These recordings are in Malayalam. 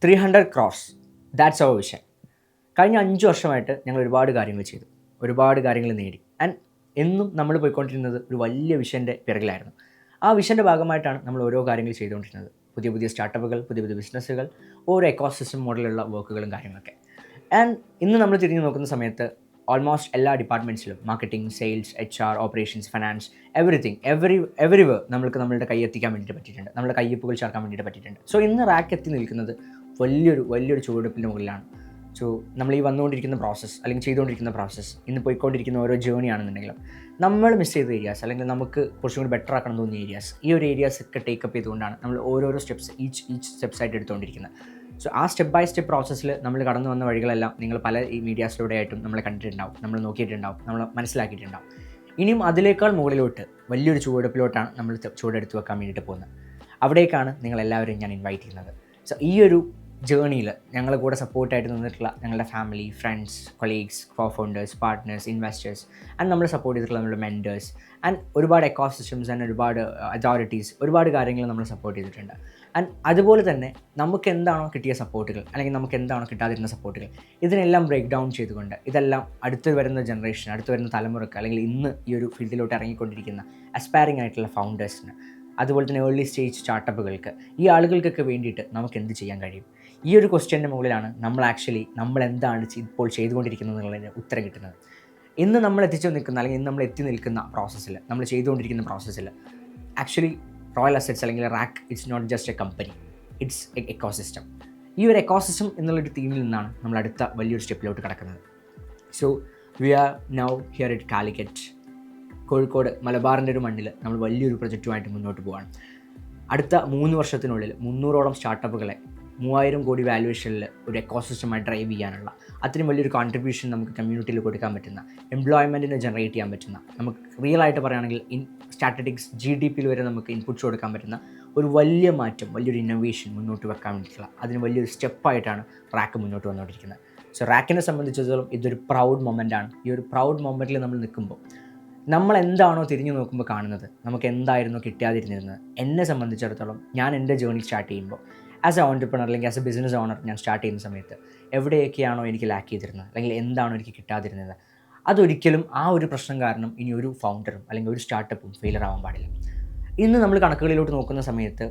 300 ക്രോസ് ദാറ്റ്സ് അവർ വിഷൻ. കഴിഞ്ഞ 5 വർഷമായിട്ട് ഞങ്ങൾ ഒരുപാട് കാര്യങ്ങൾ ചെയ്തു, ഒരുപാട് കാര്യങ്ങൾ നേടി. ആൻഡ് എന്നും നമ്മൾ പോയിക്കൊണ്ടിരുന്നത് ഒരു വലിയ വിഷൻ്റെ പിറകിലായിരുന്നു. ആ വിഷൻ്റെ ഭാഗമായിട്ടാണ് നമ്മൾ ഓരോ കാര്യങ്ങൾ ചെയ്തുകൊണ്ടിരുന്നത്. പുതിയ പുതിയ സ്റ്റാർട്ടപ്പുകൾ, പുതിയ പുതിയ ബിസിനസ്സുകൾ, ഓരോ എക്കോസിസ്റ്റം മോഡലുള്ള വർക്കുകളും കാര്യങ്ങളൊക്കെ. ആൻഡ് ഇന്ന് നമ്മൾ തിരിഞ്ഞു നോക്കുന്ന സമയത്ത് ഓൾമോസ്റ്റ് എല്ലാ ഡിപ്പാർട്ട്മെൻറ്റ്സിലും marketing, sales, HR, operations, finance, everything everywhere നമ്മൾക്ക് നമ്മളുടെ കൈയെത്തിക്കാൻ വേണ്ടിയിട്ട് പറ്റിയിട്ടുണ്ട്, നമ്മുടെ കയ്യൊപ്പുകൾ ചേർക്കാൻ വേണ്ടിയിട്ട് പറ്റിയിട്ടുണ്ട്. സോ ഇന്ന് റാക്ക് എത്തി നിൽക്കുന്നത് വലിയൊരു ചുവടുവെപ്പിൻ്റെ മുകളിലാണ്. സോ നമ്മൾ ഈ വന്നുകൊണ്ടിരിക്കുന്ന പ്രോസസ്സ് അല്ലെങ്കിൽ ചെയ്തുകൊണ്ടിരിക്കുന്ന പ്രോസസ്സ്, ഇന്ന് പോയിക്കൊണ്ടിരിക്കുന്ന ഓരോ ജേണി ആണെന്നുണ്ടെങ്കിലും നമ്മൾ മിസ് ചെയ്ത ഏരിയാസ് അല്ലെങ്കിൽ നമുക്ക് കുറച്ചും കൂടി ബെറ്റർ ആക്കണം തോന്നിയ ഏരിയാസ്, ഈ ഒരു ഏരിയാസ് ഒക്കെ ടേക്കപ്പ് ചെയ്തുകൊണ്ടാണ് നമ്മൾ ഓരോരോ സ്റ്റെപ്സ് ഈച്ച് സ്റ്റെപ്സായിട്ട് എടുത്തുകൊണ്ടിരിക്കുന്നത്. സോ ആ സ്റ്റെപ്പ് ബൈ സ്റ്റെപ്പ് പ്രോസസ്സിൽ നമ്മൾ കടന്നു വന്ന വഴികളെല്ലാം നിങ്ങൾ പല ഈ മീഡിയാസിലൂടെ ആയിട്ടും നമ്മൾ കണ്ടിട്ടുണ്ടാവും, നമ്മൾ നോക്കിയിട്ടുണ്ടാവും, നമ്മൾ മനസ്സിലാക്കിയിട്ടുണ്ടാവും. ഇനിയും അതിനേക്കാൾ മുകളിലോട്ട് വലിയൊരു ചുവടുപ്പിലോട്ടാണ് നമ്മൾ ചുവടെടുത്ത് വെക്കാൻ വേണ്ടിയിട്ട് പോകുന്നത്. അവിടേക്കാണ് നിങ്ങളെല്ലാവരും ഞാൻ ഇൻവൈറ്റ് ചെയ്യുന്നത്. സോ ഈ ഒരു ജേണിയിൽ ഞങ്ങളുടെ കൂടെ സപ്പോർട്ടായിട്ട് നിന്നിട്ടുള്ള ഞങ്ങളുടെ family, friends, colleagues, co founders, partners, investors and നമ്മളെ സപ്പോർട്ട് ചെയ്തിട്ടുള്ള നമ്മുടെ മെൻറ്റേഴ്സ് ആൻഡ് ഒരുപാട് എക്കോസിസ്റ്റംസ് ആൻഡ് ഒരുപാട് അതോറിറ്റീസ്, ഒരുപാട് കാര്യങ്ങൾ നമ്മൾ സപ്പോർട്ട് ചെയ്തിട്ടുണ്ട്. ആൻഡ് അതുപോലെ തന്നെ നമുക്ക് എന്താണോ കിട്ടിയ സപ്പോർട്ടുകൾ അല്ലെങ്കിൽ നമുക്ക് എന്താണോ കിട്ടാതിരുന്ന സപ്പോർട്ടുകൾ, ഇതിനെല്ലാം ബ്രേക്ക് ഡൗൺ ചെയ്തുകൊണ്ട് ഇതെല്ലാം അടുത്ത് വരുന്ന ജനറേഷൻ, അടുത്ത് വരുന്ന തലമുറക്ക് അല്ലെങ്കിൽ ഇന്ന് ഈ ഒരു ഫീൽഡിലോട്ട് ഇറങ്ങിക്കൊണ്ടിരിക്കുന്ന അസ്പയറിംഗ് ആയിട്ടുള്ള ഫൗണ്ടേഴ്സിന്, അതുപോലെ തന്നെ ഏർലി സ്റ്റേജ് സ്റ്റാർട്ടപ്പുകൾക്ക്, ഈ ആളുകൾക്കൊക്കെ വേണ്ടിയിട്ട് നമുക്ക് എന്ത് ചെയ്യാൻ കഴിയും? ഈ ഒരു ക്വസ്റ്റ്യൻ്റെ മുകളിലാണ് നമ്മൾ എന്താണ് ഇപ്പോൾ ചെയ്തുകൊണ്ടിരിക്കുന്നത് എന്നുള്ളതിന് ഉത്തരം കിട്ടുന്നത്. ഇന്ന് നമ്മൾ എത്തിച്ചു നിൽക്കുന്ന അല്ലെങ്കിൽ ഇന്ന് നമ്മൾ എത്തി നിൽക്കുന്ന പ്രോസസ്സിൽ, നമ്മൾ ചെയ്തുകൊണ്ടിരിക്കുന്ന പ്രോസസ്സിൽ ആക്ച്വലി റോയൽ അസറ്റ്സ് അല്ലെങ്കിൽ RAK it's not just a company, it's an ecosystem. ഈ ഒരു എക്കോസിസ്റ്റം എന്നുള്ളൊരു തീമിൽ നിന്നാണ് നമ്മൾ അടുത്ത വലിയൊരു സ്റ്റെപ്പിലോട്ട് കിടക്കുന്നത്. So we are now here at Calicut, Kozhikode മലബാറിൻ്റെ ഒരു മണ്ണിൽ നമ്മൾ വലിയൊരു പ്രൊജക്റ്റുമായിട്ട് മുന്നോട്ട് പോവുകയാണ്. അടുത്ത 3 വർഷത്തിനുള്ളിൽ 300ഓളം സ്റ്റാർട്ടപ്പുകളെ 3000 കോടി വാല്യുവേഷനിൽ ഒരു എക്കോസിസ്റ്റമായി ഡ്രൈവ് ചെയ്യാനുള്ള അത്രയും വലിയൊരു കോൺട്രിബ്യൂഷൻ നമുക്ക് കമ്മ്യൂണിറ്റിയിൽ കൊടുക്കാൻ പറ്റുന്ന, എംപ്ലോയ്മെൻറ്റിനെ ജനറേറ്റ് ചെയ്യാൻ പറ്റുന്ന, നമുക്ക് റിയൽ ആയിട്ട് പറയുകയാണെങ്കിൽ സ്റ്റാറ്റിസ്റ്റിക്സ് GDP വരെ നമുക്ക് ഇൻപുട്സ് കൊടുക്കാൻ പറ്റുന്ന ഒരു വലിയ മാറ്റം, വലിയൊരു ഇന്നോവേഷൻ മുന്നോട്ട് വെക്കാൻ വേണ്ടിയിട്ടുള്ള അതിന് വലിയൊരു സ്റ്റെപ്പായിട്ടാണ് റാക്ക് മുന്നോട്ട് വന്നുകൊണ്ടിരിക്കുന്നത്. സോ റാക്കിനെ സംബന്ധിച്ചിടത്തോളം ഇതൊരു പ്രൗഡ് മൊമെൻ്റാണ്. ഈ ഒരു പ്രൗഡ് മൊമെൻറ്റിൽ നമ്മൾ നിൽക്കുമ്പോൾ നമ്മൾ എന്താണോ തിരിഞ്ഞു നോക്കുമ്പോൾ കാണുന്നത്, നമുക്ക് എന്തായിരുന്നു കിട്ടാതിരുന്നിരുന്നത്. എന്നെ സംബന്ധിച്ചിടത്തോളം ഞാൻ എൻ്റെ ജേർണി സ്റ്റാർട്ട് ചെയ്യുമ്പോൾ ആസ് എ ഓൺട്രപ്രണർ അല്ലെങ്കിൽ ആസ് എ ബിസിനസ് ഓണർ ഞാൻ സ്റ്റാർട്ട് ചെയ്യുന്ന സമയത്ത് എവിടെയൊക്കെയാണോ എനിക്ക് ലാക്ക് ചെയ്തിരുന്നത് അല്ലെങ്കിൽ എന്താണോ എനിക്ക് കിട്ടാതിരുന്നത്, അതൊരിക്കലും ആ ഒരു പ്രശ്നം കാരണം ഇനി ഒരു ഫൗണ്ടറും അല്ലെങ്കിൽ ഒരു സ്റ്റാർട്ടപ്പും ഫെയിലർ ആവാൻ പാടില്ല. ഇന്ന് നമ്മൾ കണക്കുകളിലോട്ട് നോക്കുന്ന സമയത്ത്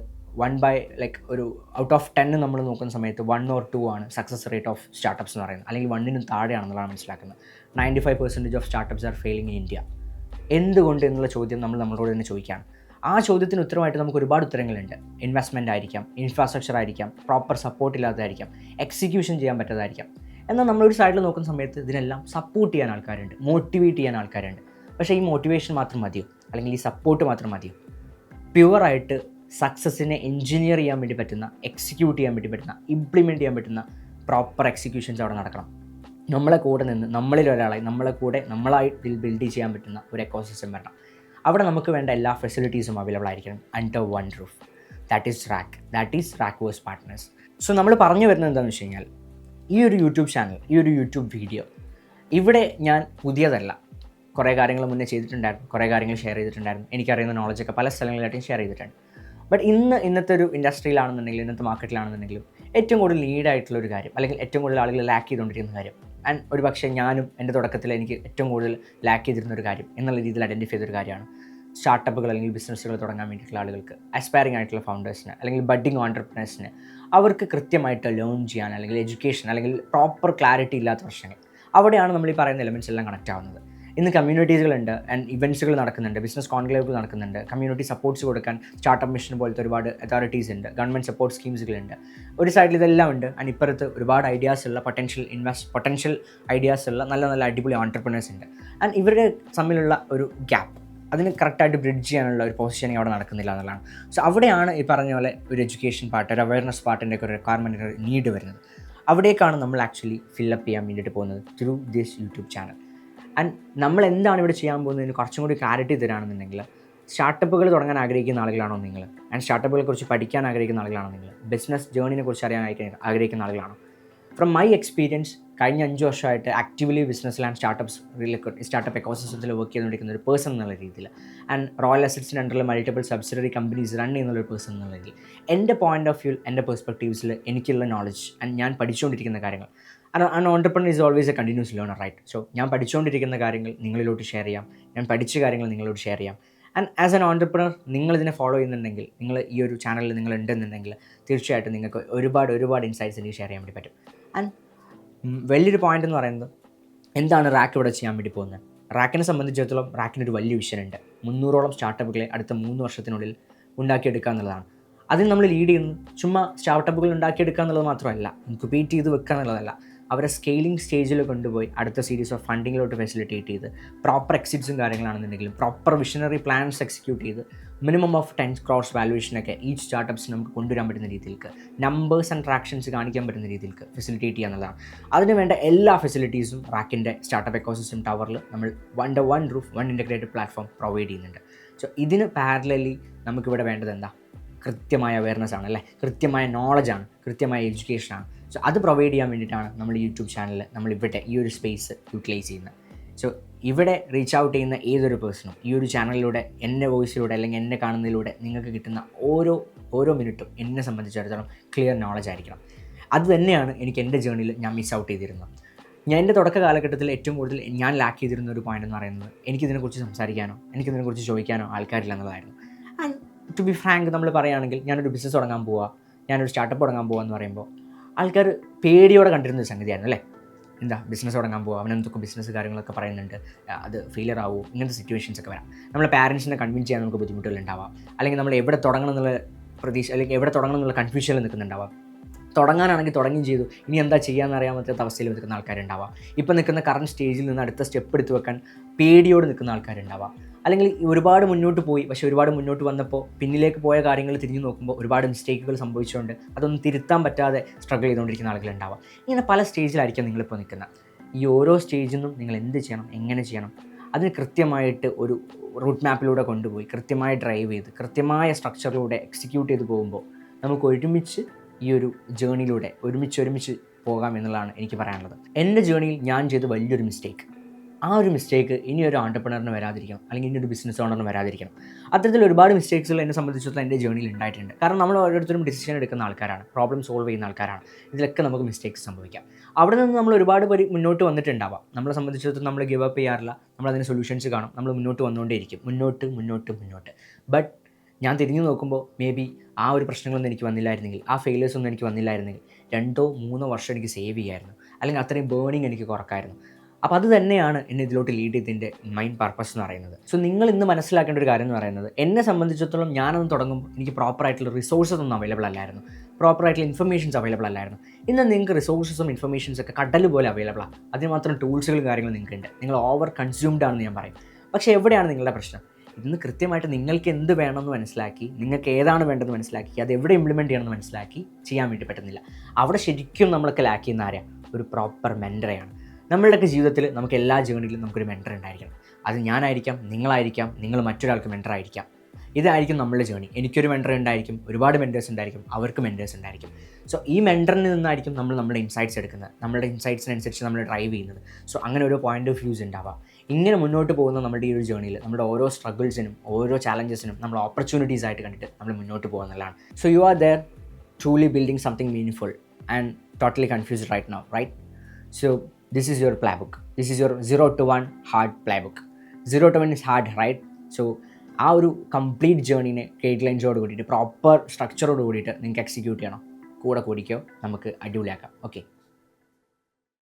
ഒരു ഔട്ട് ഓഫ് 10 നമ്മൾ നോക്കുന്ന സമയത്ത് 1 or 2 ആണ് സക്സസ് റേറ്റ് ഓഫ് സ്റ്റാർട്ടപ്സ് എന്ന് പറയുന്നത്, അല്ലെങ്കിൽ 1നും താഴെയാണെന്നുള്ളതാണ് മനസ്സിലാക്കുന്നത്. 95% of startups are failing in India. എന്തുകൊണ്ട് എന്നുള്ള ചോദ്യം നമ്മളോട് തന്നെ ചോദിക്കുകയാണ്. ആ ചോദ്യത്തിന് ഉത്തരമായിട്ട് നമുക്ക് ഒരുപാട് ഉത്തരങ്ങളുണ്ട്. ഇൻവെസ്റ്റ്മെൻ്റ് ആയിരിക്കാം, ഇൻഫ്രാസ്ട്രക്ചർ ആയിരിക്കാം, പ്രോപ്പർ സപ്പോർട്ട് ഇല്ലാത്തതായിരിക്കാം, എക്സിക്യൂഷൻ ചെയ്യാൻ പറ്റാതായിരിക്കാം. എന്നാൽ നമ്മളൊരു സൈഡിൽ നോക്കുന്ന സമയത്ത് ഇതിനെല്ലാം സപ്പോർട്ട് ചെയ്യാൻ ആൾക്കാരുണ്ട്, മോട്ടിവേറ്റ് ചെയ്യാൻ ആൾക്കാരുണ്ട്. പക്ഷേ ഈ മോട്ടിവേഷൻ മാത്രം മതിയോ, അല്ലെങ്കിൽ ഈ സപ്പോർട്ട് മാത്രം മതിയോ? പ്യുവറായിട്ട് സക്സസ്സിനെ എൻജിനീയർ ചെയ്യാൻ വേണ്ടി പറ്റുന്ന, എക്സിക്യൂട്ട് ചെയ്യാൻ വേണ്ടി പറ്റുന്ന, ഇംപ്ലിമെൻറ്റ് ചെയ്യാൻ പറ്റുന്ന പ്രോപ്പർ എക്സിക്യൂഷൻസ് അവിടെ നടക്കണം. നമ്മളെ കൂടെ നിന്ന് നമ്മളായി നമ്മളായി ബിൽഡ് ചെയ്യാൻ പറ്റുന്ന ഒരു എക്കോസിസ്റ്റം വരണം. അവിടെ നമുക്ക് വേണ്ട എല്ലാ ഫെസിലിറ്റീസും അവൈലബിൾ ആയിരിക്കണം under one roof. That is RAK partners. So നമ്മൾ പറഞ്ഞു വരുന്നത് എന്താണെന്ന് വെച്ച് കഴിഞ്ഞാൽ, ഈ ഒരു യൂട്യൂബ് ചാനൽ, ഈ ഒരു യൂട്യൂബ് വീഡിയോ, ഇവിടെ ഞാൻ പുതിയതല്ല. കുറേ കാര്യങ്ങൾ മുന്നേ ചെയ്തിട്ടുണ്ടായിരുന്നു, കുറേ കാര്യങ്ങൾ ഷെയർ ചെയ്തിട്ടുണ്ടായിരുന്നു, എനിക്കറിയുന്ന നോളജൊക്കെ പല സ്ഥലങ്ങളിലായിട്ടും ഷെയർ ചെയ്തിട്ടുണ്ട്. ബട്ട് ഇന്നത്തെ ഒരു ഇൻഡസ്ട്രിയിലാണെന്നുണ്ടെങ്കിലും ഇന്നത്തെ മാർക്കറ്റിലാണെന്നുണ്ടെങ്കിലും ഏറ്റവും കൂടുതൽ നീഡായിട്ടുള്ളൊരു കാര്യം, അല്ലെങ്കിൽ ഏറ്റവും കൂടുതൽ ആളുകൾ ലാക്ക് ചെയ്തുകൊണ്ടിരിക്കുന്ന കാര്യം, ആൻഡ് ഒരു പക്ഷേ ഞാനും എൻ്റെ തുടക്കത്തിൽ എനിക്ക് ഏറ്റവും കൂടുതൽ ലാക്ക് ചെയ്തിരുന്നൊരു കാര്യം എന്നുള്ള രീതിയിൽ ഐഡൻറ്റിഫൈ ചെയ്തൊരു കാര്യമാണ് സ്റ്റാർട്ടപ്പുകൾ അല്ലെങ്കിൽ ബിസിനസ്സുകൾ തുടങ്ങാൻ വേണ്ടിയിട്ടുള്ള ആളുകൾക്ക്, അസ്പയറിംഗ് ആയിട്ടുള്ള ഫൗണ്ടേഴ്സിന് അല്ലെങ്കിൽ ബഡ്ഡിങ് ഓൺട്രപ്രണേഴ്സിന് അവർക്ക് കൃത്യമായിട്ട് ലേൺ ചെയ്യാൻ അല്ലെങ്കിൽ എഡ്യൂക്കേഷൻ അല്ലെങ്കിൽ പ്രോപ്പർ ക്ലാരിറ്റി ഇല്ലാത്ത പ്രശ്നങ്ങൾ, അവിടെയാണ് നമ്മൾ ഈ പറയുന്ന എലമെൻറ്റ്സ് എല്ലാം കണക്റ്റ് ആവുന്നത്. ഇന്ന് കമ്മ്യൂണിറ്റീസുകളുണ്ട് ആൻഡ് ഇവൻറ്റ്സുകൾ നടക്കുന്നുണ്ട്, ബിസിനസ് കോൺക്ലേവുകൾ നടക്കുന്നുണ്ട്, കമ്മ്യൂണിറ്റി സപ്പോർട്ട്സ് കൊടുക്കാൻ സ്റ്റാർട്ടപ്പ് മിഷൻ പോലത്തെ ഒരുപാട് അതോറിറ്റീസ് ഉണ്ട്, ഗവൺമെൻറ് സപ്പോർട്ട് സ്കീംസുകളുണ്ട്. ഒരു സൈഡിൽ ഇതെല്ലാം ഉണ്ട്, ആൻഡ് ഇപ്പുറത്ത് ഒരുപാട് ഐഡിയാസുള്ള പൊട്ടൻഷ്യൽ ഐഡിയാസുള്ള നല്ല അടിപൊളി ഓൺട്രപ്രണേഴ്സ് ഉണ്ട്. ആൻഡ് ഇവരുടെ തമ്മിലുള്ള ഒരു ഗ്യാപ്പ്, അതിന് കറക്റ്റായിട്ട് ബ്രിഡ്ജ് ചെയ്യാനുള്ള ഒരു പൊസിഷനിങ് അവിടെ നടക്കുന്നില്ല എന്നുള്ളതാണ്. സോ അവിടെയാണ് ഈ പറഞ്ഞ പോലെ ഒരു എഡ്യൂക്കേഷൻ പാർട്ട്, ഒരു അവയർനെസ് പാർട്ടിൻ്റെ ഒക്കെ ഒരു റിക്വയർമെൻറ്റ്, ഒരു നീഡ് വരുന്നത്. അവിടേക്കാണ് നമ്മൾ ആക്ച്വലി ഫില്ലപ്പ് ചെയ്യാൻ വേണ്ടിയിട്ട് പോകുന്നത് through this YouTube channel. And നമ്മൾ എന്താണ് ഇവിടെ ചെയ്യാൻ പോകുന്നതിന് കുറച്ചും കൂടി ക്ലാരിറ്റി തരാണെന്നുണ്ടെങ്കിൽ, സ്റ്റാർട്ടപ്പുകൾ തുടങ്ങാൻ ആഗ്രഹിക്കുന്ന ആളുകളാണോ നിങ്ങൾ, ആൻഡ് സ്റ്റാർട്ടപ്പുകളെ കുറിച്ച് പഠിക്കാൻ ആഗ്രഹിക്കുന്ന ആളുകളാണോ നിങ്ങൾ, ബിസിനസ് ജേർണിനെ കുറിച്ച് അറിയാൻ ആഗ്രഹിക്കുന്ന ആളുകളാണോ, ഫ്രം മൈ എക്സ്പീരിയൻസ് കഴിഞ്ഞ 5 വർഷമായിട്ട് ആക്റ്റീവ്ലി ബിസിനസ്സിൽ ആൻഡ് സ്റ്റാർട്ടപ്പ് എക്കോസിസ്റ്റത്തിൽ വർക്ക് ചെയ്തുകൊണ്ടിരിക്കുന്ന ഒരു പേഴ്സൺ എന്നുള്ള രീതിയിൽ ആൻഡ് റോയൽ അസറ്റ്സിൻ്റെ അണ്ടറിൽ മൾട്ടിപ്പിൾ സബ്സിഡറി കമ്പനീസ് റൺ ചെയ്യുന്നൊരു പേഴ്സൺ എന്നുള്ള രീതിയിൽ എൻ്റെ പോയിന്റ് ഓഫ് വ്യൂ, എൻ്റെ പെർസ്പെക്റ്റീവ്സിൽ എനിക്കുള്ള നോളജ് ആൻഡ് ഞാൻ പഠിച്ചുകൊണ്ടിരിക്കുന്ന കാര്യങ്ങൾ, and entrepreneur is always a continuous learner, right? So ഞാൻ പഠിച്ചുകൊണ്ടിരിക്കുന്ന കാര്യങ്ങൾ നിങ്ങളിലോട്ട് ഷെയർ ചെയ്യാം, ഞാൻ പഠിച്ച കാര്യങ്ങൾ നിങ്ങളോട് ഷെയർ ചെയ്യാം. ആൻഡ് ആസ് എൻ ഓൺടർപ്രണർ നിങ്ങളിതിനെ ഫോളോ ചെയ്യുന്നുണ്ടെങ്കിൽ, നിങ്ങൾ ഈ ഒരു ചാനലിൽ നിങ്ങൾ ഉണ്ടെന്നുണ്ടെങ്കിൽ തീർച്ചയായിട്ടും നിങ്ങൾക്ക് ഒരുപാട് ഇൻസൈറ്റ്സ് എനിക്ക് ഷെയർ ചെയ്യാൻ വേണ്ടി പറ്റും. ആൻഡ് വലിയൊരു പോയിന്റ് എന്ന് പറയുന്നത്, എന്താണ് റാക്ക് ഇവിടെ ചെയ്യാൻ വേണ്ടി പോകുന്നത്? റാക്കിനെ സംബന്ധിച്ചിടത്തോളം റാക്കിനൊരു വലിയ വിഷൻ ഉണ്ട്. 300ഓളം സ്റ്റാർട്ടപ്പുകളെ അടുത്ത 3 വർഷത്തിനുള്ളിൽ ഉണ്ടാക്കിയെടുക്കുക എന്നുള്ളതാണ്. അതിന് നമ്മൾ ലീഡ് ചെയ്യുന്നത് ചുമ്മാ സ്റ്റാർട്ടപ്പുകൾ ഉണ്ടാക്കിയെടുക്കുക എന്നുള്ളത് മാത്രമല്ല, ഇൻക്യുബേറ്റ് ചെയ്ത് വെക്കുക എന്നുള്ളതല്ല, അവരെ സ്കെയിലിംഗ് സ്റ്റേജിൽ കൊണ്ടുപോയി അടുത്ത സീരീസ് ഓഫ് ഫണ്ടിങ്ങിലോട്ട് ഫെസിലിറ്റേറ്റ് ചെയ്ത് പ്രോപ്പർ എക്സിറ്റ്സും കാര്യങ്ങളാണെന്നുണ്ടെങ്കിലും പ്രോപ്പർ വിഷനറി പ്ലാൻസ് എക്സിക്യൂട്ട് ചെയ്ത് മിനിമം ഓഫ് 10 crores വാല്യുവേഷനൊക്കെ ഈ സ്റ്റാർട്ടപ്പ്സിന് നമുക്ക് കൊണ്ടുവരാൻ പറ്റുന്ന രീതിയിലേക്ക്, നമ്പേഴ്സ് ആൻഡ് ട്രാക്ഷൻസ് കാണിക്കാൻ പറ്റുന്ന രീതിയിലേക്ക് ഫെസിലിറ്റേറ്റ് ചെയ്യുക എന്നുള്ളതാണ്. അതിന് വേണ്ട എല്ലാ ഫെസിലിറ്റീസും റാക്കിൻ്റെ സ്റ്റാർട്ടപ്പ് എക്കോസിസ്റ്റം ടവറിൽ നമ്മൾ under one roof, one integrated platform provide ചെയ്യുന്നുണ്ട്. സോ ഇതിന് പാരലലി നമുക്കിവിടെ വേണ്ടത് എന്താ? കൃത്യമായ അവയർനെസ് ആണ്, അല്ലേ? കൃത്യമായ നോളജാണ്, കൃത്യമായ എഡ്യൂക്കേഷനാണ്. സോ അത് പ്രൊവൈഡ് ചെയ്യാൻ വേണ്ടിയിട്ടാണ് നമ്മൾ യൂട്യൂബ് ചാനലിൽ നമ്മളിവിടെ ഈ ഒരു സ്പേസ് യൂട്ടിലൈസ് ചെയ്യുന്നത്. സോ ഇവിടെ റീച്ച് ഔട്ട് ചെയ്യുന്ന ഏതൊരു പേഴ്സണും ഈ ഒരു ചാനലിലൂടെ, എൻ്റെ വോയിസിലൂടെ അല്ലെങ്കിൽ എന്നെ കാണുന്നതിലൂടെ നിങ്ങൾക്ക് കിട്ടുന്ന ഓരോ മിനിറ്റും എന്നെ സംബന്ധിച്ചിടത്തോളം ക്ലിയർ നോളജ് ആയിരിക്കണം. അത് തന്നെയാണ് എനിക്ക് എൻ്റെ ജേർണിയിൽ ഞാൻ മിസ് ഔട്ട് ചെയ്തിരുന്നത്. ഞാൻ എൻ്റെ തുടക്ക കാലഘട്ടത്തിൽ ഏറ്റവും കൂടുതൽ ഞാൻ ലാക്ക് ചെയ്തിരുന്ന ഒരു പോയിന്റ് എന്ന് പറയുന്നത്, എനിക്കിതിനെക്കുറിച്ച് സംസാരിക്കാനോ എനിക്കിതിനെക്കുറിച്ച് ചോദിക്കാനോ ആൾക്കാരില്ല എന്നുള്ളതായിരുന്നു. ആൻഡ് ടു ബി ഫ്രാങ്ക്, നമ്മൾ പറയുകയാണെങ്കിൽ ഞാനൊരു ബിസിനസ് തുടങ്ങാൻ പോവുക, ഞാനൊരു സ്റ്റാർട്ടപ്പ് തുടങ്ങാൻ പോകുക എന്ന് പറയുമ്പോൾ ആൾക്കാർ പേടിയോടെ കണ്ടിരുന്ന ഒരു സംഗതിയായിരുന്നു, അല്ലേ? എന്താ ബിസിനസ് തുടങ്ങാൻ പോകുക, അവനെന്തൊക്കെ ബിസിനസ് കാര്യങ്ങളൊക്കെ പറയുന്നുണ്ട്, അത് ഫെയിലിയർ ആവുമോ, ഇങ്ങനത്തെ സിറ്റുവേഷൻസ് ഒക്കെ വരാം. നമ്മളെ പാരൻസിനെ കൺവിൻസ് ചെയ്യാൻ നമുക്ക് ബുദ്ധിമുട്ടുകളുണ്ടാവാം, അല്ലെങ്കിൽ നമ്മൾ എവിടെ തുടങ്ങണം എന്നുള്ള പ്രതീക്ഷ, അല്ലെങ്കിൽ എവിടെ തുടങ്ങണം എന്നുള്ള കൺഫ്യൂഷനിൽ നിൽക്കുന്നുണ്ടാവാം. തുടങ്ങാനാണെങ്കിൽ തുടങ്ങുകയും ചെയ്തു, ഇനി എന്താ ചെയ്യാമെന്ന് അറിയാൻ പറ്റാത്ത അവസ്ഥയിൽ നിൽക്കുന്ന ആൾക്കാരുണ്ടാവാം. ഇപ്പം നിൽക്കുന്ന കറണ്ട് സ്റ്റേജിൽ നിന്ന് അടുത്ത സ്റ്റെപ്പ് എടുത്ത് വെക്കാൻ പേടിയോട് നിൽക്കുന്ന ആൾക്കാരുണ്ടാവാം. അല്ലെങ്കിൽ ഒരുപാട് മുന്നോട്ട് പോയി, പക്ഷേ ഒരുപാട് മുന്നോട്ട് വന്നപ്പോൾ പിന്നിലേക്ക് പോയ കാര്യങ്ങൾ തിരിഞ്ഞു നോക്കുമ്പോൾ ഒരുപാട് മിസ്റ്റേക്കുകൾ സംഭവിച്ചുകൊണ്ട് അതൊന്നും തിരുത്താൻ പറ്റാതെ സ്ട്രഗിൾ ചെയ്തുകൊണ്ടിരിക്കുന്ന ആളുകളുണ്ടാവാം. ഇങ്ങനെ പല സ്റ്റേജിലായിരിക്കും നിങ്ങളിപ്പോൾ നിൽക്കുന്നത്. ഈ ഓരോ സ്റ്റേജിൽ നിന്നും നിങ്ങൾ എന്ത് ചെയ്യണം, എങ്ങനെ ചെയ്യണം, അതിന് കൃത്യമായിട്ട് ഒരു റൂട്ട് മാപ്പിലൂടെ കൊണ്ടുപോയി കൃത്യമായി ഡ്രൈവ് ചെയ്ത് കൃത്യമായ സ്ട്രക്ചറിലൂടെ എക്സിക്യൂട്ട് ചെയ്ത് പോകുമ്പോൾ നമുക്ക് ഒരുമിച്ച് ഈ ഒരു ജേർണിയിലൂടെ ഒരുമിച്ച് പോകാം എന്നുള്ളതാണ് എനിക്ക് പറയാനുള്ളത്. എൻ്റെ ജേർണിയിൽ ഞാൻ ചെയ്ത വലിയൊരു മിസ്റ്റേക്ക്, ആ ഒരു മിസ്റ്റേക്ക് ഇനി ഒരു ഓൺടർപ്രണറിന് വരാതിരിക്കണം, അല്ലെങ്കിൽ ഇനി ഒരു ബിസിനസ് ഓണറിന് വരാതിരിക്കണം. അത്തരത്തിൽ ഒരുപാട് മിസ്റ്റേക്സുകൾ എന്നെ സംബന്ധിച്ചിടത്തോളം എൻ്റെ ജേർണിയിൽ ഉണ്ടായിട്ടുണ്ട്. കാരണം നമ്മൾ ഓരോരുത്തരും ഡിസിഷൻ എടുക്കുന്ന ആൾക്കാരാണ്, പ്രോബ്ലം സോൾവ് ചെയ്യുന്ന ആൾക്കാരാണ്. ഇതിലൊക്കെ നമുക്ക് മിസ്റ്റേക്സ് സംഭവിക്കാം. അവിടെ നിന്ന് നമ്മൾ ഒരുപാട് പേര് മുന്നോട്ട് വന്നിട്ടുണ്ടാവാം. നമ്മളെ സംബന്ധിച്ചിടത്തോളം നമ്മൾ ഗിവ് അപ്പ് ചെയ്യാറില്ല, നമ്മളതിന് സൊല്യൂഷൻസ് കാണും, നമ്മൾ മുന്നോട്ട് വന്നുകൊണ്ടേയിരിക്കും, മുന്നോട്ട്. ബട്ട് ഞാൻ തിരിഞ്ഞു നോക്കുമ്പോൾ മേ ബി ആ ഒരു പ്രശ്നങ്ങളൊന്നും എനിക്ക് വന്നില്ലായിരുന്നെങ്കിൽ, ആ ഫെയിലേഴ്സ് ഒന്നും എനിക്ക് വന്നില്ലായിരുന്നെങ്കിൽ 2-3 വർഷം എനിക്ക് സേവ് ചെയ്യായിരുന്നു, അല്ലെങ്കിൽ അത്രയും ബേണിങ് എനിക്ക് കുറക്കായിരുന്നു. അപ്പോൾ അത് തന്നെയാണ് എന്നെ ഇതിലോട്ട് ലീഡ് ചെയ്തതിൻ്റെ മെയിൻ പർപ്പസ് എന്ന് പറയുന്നത്. സോ നിങ്ങൾ ഇന്ന് മനസ്സിലാക്കേണ്ട ഒരു കാര്യം എന്ന് പറയുന്നത്, എന്നെ സംബന്ധിച്ചിടത്തോളം ഞാനൊന്ന് തുടങ്ങുമ്പോൾ എനിക്ക് പ്രോപ്പറായിട്ടുള്ള റിസോഴ്സസ് ഒന്നും അവൈലബിൾ അല്ലായിരുന്നു, പ്രോപ്പറായിട്ടുള്ള ഇൻഫർമേഷൻസ് അവൈലബിൾ അല്ലായിരുന്നു. ഇന്ന് നിങ്ങൾക്ക് റിസോഴ്സസും ഇൻഫർമേഷൻസ് ഒക്കെ കടൽ പോലെ അവൈലബിൾ ആണ്. അതിന് മാത്രം ടൂൾസുകളും കാര്യങ്ങളും നിങ്ങൾക്കുണ്ട്. നിങ്ങൾ ഓവർ കൺസ്യൂംഡ് ആണെന്ന് ഞാൻ പറയും. പക്ഷേ എവിടെയാണ് നിങ്ങളുടെ പ്രശ്നം? ഇന്ന് കൃത്യമായിട്ട് നിങ്ങൾക്ക് എന്ത് വേണമെന്ന് മനസ്സിലാക്കി, നിങ്ങൾക്ക് ഏതാണ് വേണ്ടതെന്ന് മനസ്സിലാക്കി, അത് എവിടെ ഇംപ്ലിമെൻറ്റ് ചെയ്യണമെന്ന് മനസ്സിലാക്കി ചെയ്യാൻ വേണ്ടി പറ്റുന്നില്ല. അവിടെ ശരിക്കും നമ്മളൊക്കെ ലാക്ക് ചെയ്യുന്ന ആരെയാണ്? ഒരു പ്രോപ്പർ മെൻറ്ററെയാണ്. നമ്മളുടെയൊക്കെ ജീവിതത്തിൽ നമുക്ക് എല്ലാ ജേർണിയിലും നമുക്കൊരു മെൻറ്റർ ഉണ്ടായിരിക്കണം. അത് ഞാനായിരിക്കാം, നിങ്ങളായിരിക്കാം, നിങ്ങൾ മറ്റൊരാൾക്ക് മെൻറ്ററായിരിക്കാം. ഇതായിരിക്കും നമ്മളുടെ ജേർണി. എനിക്കൊരു മെൻറ്റർ ഉണ്ടായിരിക്കും, ഒരുപാട് മെൻറ്റേഴ്സ് ഉണ്ടായിരിക്കും, അവർക്ക് മെൻറ്റേഴ്സ് ഉണ്ടായിരിക്കും. സോ ഈ മെൻറ്ററിൽ നിന്നായിരിക്കും നമ്മൾ നമ്മുടെ ഇൻസൈറ്റ്സ് എടുക്കുന്നത്, നമ്മളുടെ ഇൻസൈറ്റ്സിനനുസരിച്ച് നമ്മൾ ഡ്രൈവ് ചെയ്യുന്നത്. സോ അങ്ങനെ ഓരോ പോയിൻ്റ് ഓഫ് വ്യൂസ് ഉണ്ടാവാം. ഇങ്ങനെ മുന്നോട്ട് പോകുന്ന നമ്മുടെ ഈ ഒരു ജേർണിയിൽ നമ്മുടെ ഓരോ സ്ട്രഗിൾസിനും ഓരോ ചാലഞ്ചസിനും നമ്മൾ ഓപ്പർച്യൂണിറ്റീസ് ആയിട്ട് കണ്ടിട്ട് നമ്മൾ മുന്നോട്ട് പോകുന്നതാണ്. So you are there truly building something meaningful and totally confused right now, right? So this is your playbook. This is your 0 to 1 hard playbook. 0 to 1 is hard, right? So ആ ഒരു കംപ്ലീറ്റ് ജേർണിനെ ഗൈഡ് ലൈൻസോട് കൂടിയിട്ട് പ്രോപ്പർ സ്ട്രക്ചറോട് കൂടിയിട്ട് നിങ്ങൾക്ക് എക്സിക്യൂട്ട് ചെയ്യണം. കൂടെ കൂടിക്കോ, നമുക്ക് അടിപൊളിയാക്കാം. ഓക്കെ.